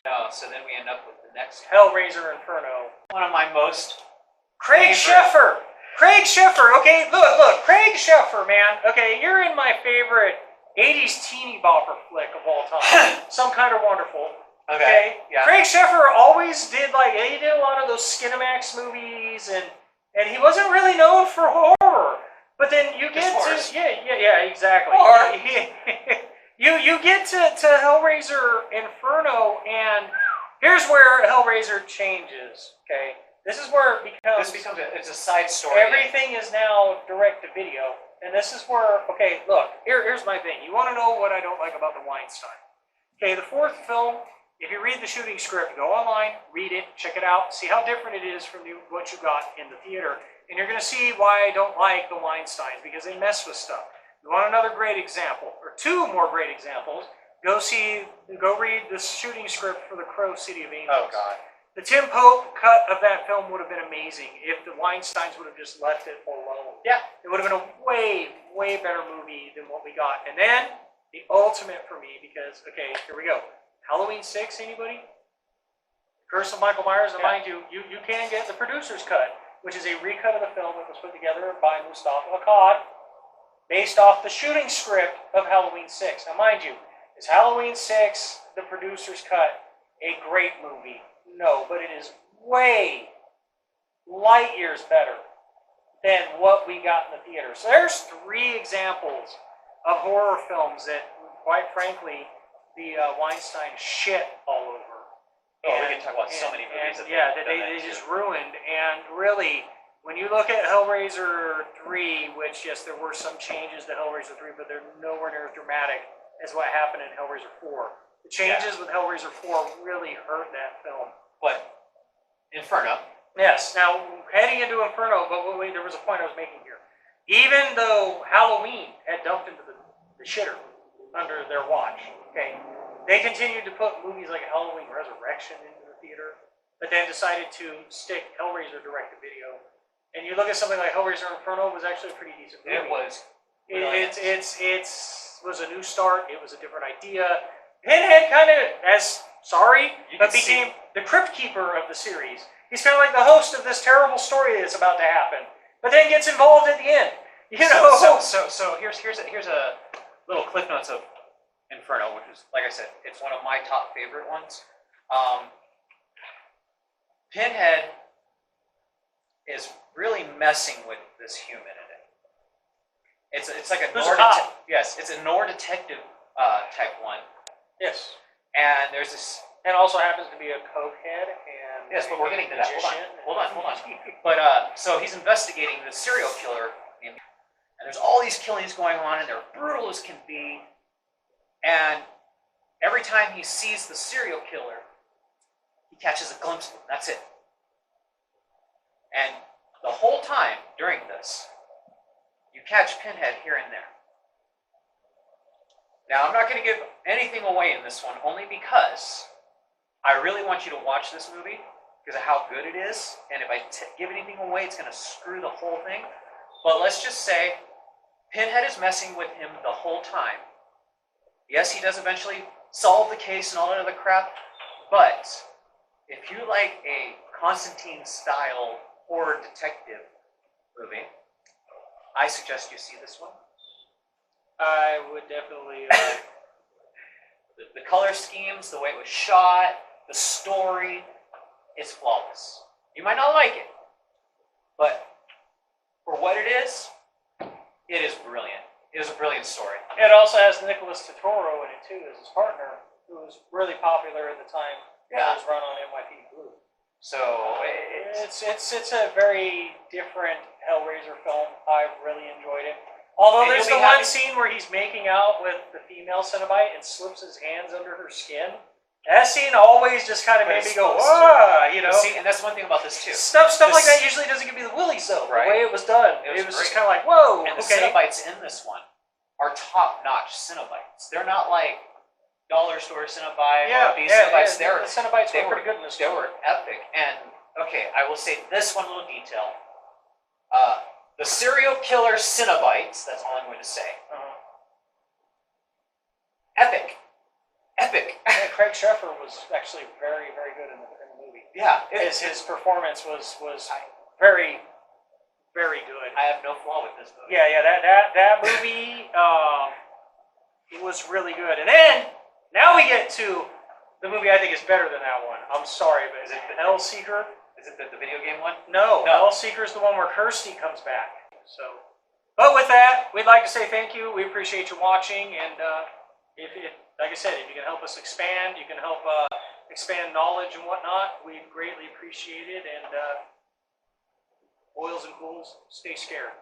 No, so then we end up with the next Hellraiser Inferno. one of my most Craig Sheffer. Craig Sheffer. Okay, look. Craig Sheffer, man. Okay, you're in my favorite 80s teeny bopper flick of all time. Some Kind of Wonderful. Okay. Yeah. Craig Sheffer always did he did a lot of those Skinamax movies, and he wasn't really known for horror. But then you get to yeah, exactly. You get to Hellraiser Inferno, and here's where Hellraiser changes. Okay, this is where it becomes. It's a side story. Everything is now direct to video, and this is where. Okay, look. Here's my thing. You want to know what I don't like about the Weinstein? Okay, the fourth film. If you read the shooting script, go online, read it, check it out, see how different it is from what you got in the theater. And you're going to see why I don't like the Weinsteins, because they mess with stuff. You want another great example, or two more great examples, go read the shooting script for The Crow, City of Angels. Oh, God. The Tim Pope cut of that film would have been amazing if the Weinsteins would have just left it alone. Yeah. It would have been a way, way better movie than what we got. And then, the ultimate for me, because, okay, here we go. Halloween 6, anybody? Curse of Michael Myers, and mind you, you can get the producer's cut, which is a recut of the film that was put together by Mustafa Akkad, based off the shooting script of Halloween 6. Now, mind you, is Halloween 6, the producer's cut, a great movie? No, but it is way, light years better than what we got in the theater. So there's 3 examples of horror films that, quite frankly, the Weinstein shit all over. Oh, we can talk about so many movies. That they just ruined. And really, when you look at Hellraiser 3, which, yes, there were some changes to Hellraiser 3, but they're nowhere near as dramatic as what happened in Hellraiser 4. The changes with Hellraiser 4 really hurt that film. But Inferno. Yes. Now, heading into Inferno, but wait, there was a point I was making here. Even though Halloween had dumped into the shitter under their watch, okay, they continued to put movies like Halloween Resurrection into the theater, but then decided to stick Hellraiser direct-to-video. And you look at something like Hellraiser Inferno, it was actually a pretty decent movie. It was. It was a new start. It was a different idea. Pinhead kind of, became the crypt keeper of the series. He's kind of like the host of this terrible story that's about to happen, but then gets involved at the end. You know. So here's a little cliff notes of Inferno, which is, like I said, it's one of my top favorite ones. Pinhead is really messing with this human in it. It's like a it's a Noir detective type one. Yes. And there's this, and also happens to be a cokehead and yes, but we're getting to that. Hold on. But so he's investigating the serial killer, and there's all these killings going on, and they're brutal as can be. And every time he sees the serial killer, he catches a glimpse of him. That's it. And the whole time during this, you catch Pinhead here and there. Now, I'm not going to give anything away in this one, only because I really want you to watch this movie because of how good it is. And if I give anything away, it's going to screw the whole thing. But let's just say Pinhead is messing with him the whole time. Yes, he does eventually solve the case and all that other crap, but if you like a Constantine-style horror detective movie, I suggest you see this one. I would definitely... the color schemes, the way it was shot, the story, is flawless. You might not like it, but for what it is brilliant. It is a brilliant story. It also has Nicholas Totoro in it too as his partner, who was really popular at the time. Yeah. It was run on NYPD Blue. So it's a very different Hellraiser film. I really enjoyed it. Although there's the one scene where he's making out with the female Cenobite and slips his hands under her skin. That scene always just kind of made me go, "Whoa!" You know. See, and that's one thing about this too. Stuff like that usually doesn't give me the willies though. Right. The way it was done, it was just kind of like, "Whoa!" And the Cenobites in this one are top-notch Cenobites. They're not like dollar store Cenobite or B Cenobites. The Cenobites were pretty good in this. They were epic. And okay, I will say this one little detail. The serial killer Cenobites. That's all I'm going to say. Epic. Craig Sheffer was actually very, very good in the movie. Yeah, His performance was very, very good. I have no flaw with this movie. Yeah, that movie it was really good. And then now we get to the movie I think is better than that one. I'm sorry, but Is it the- Hellseeker? Is it the video game one? No, No. Hellseeker is the one where Kirsty comes back. So, but with that, we'd like to say thank you. We appreciate you watching, and if like I said, if you can help us expand, you can help expand knowledge and whatnot, we'd greatly appreciate it. And boils and ghouls, stay scared.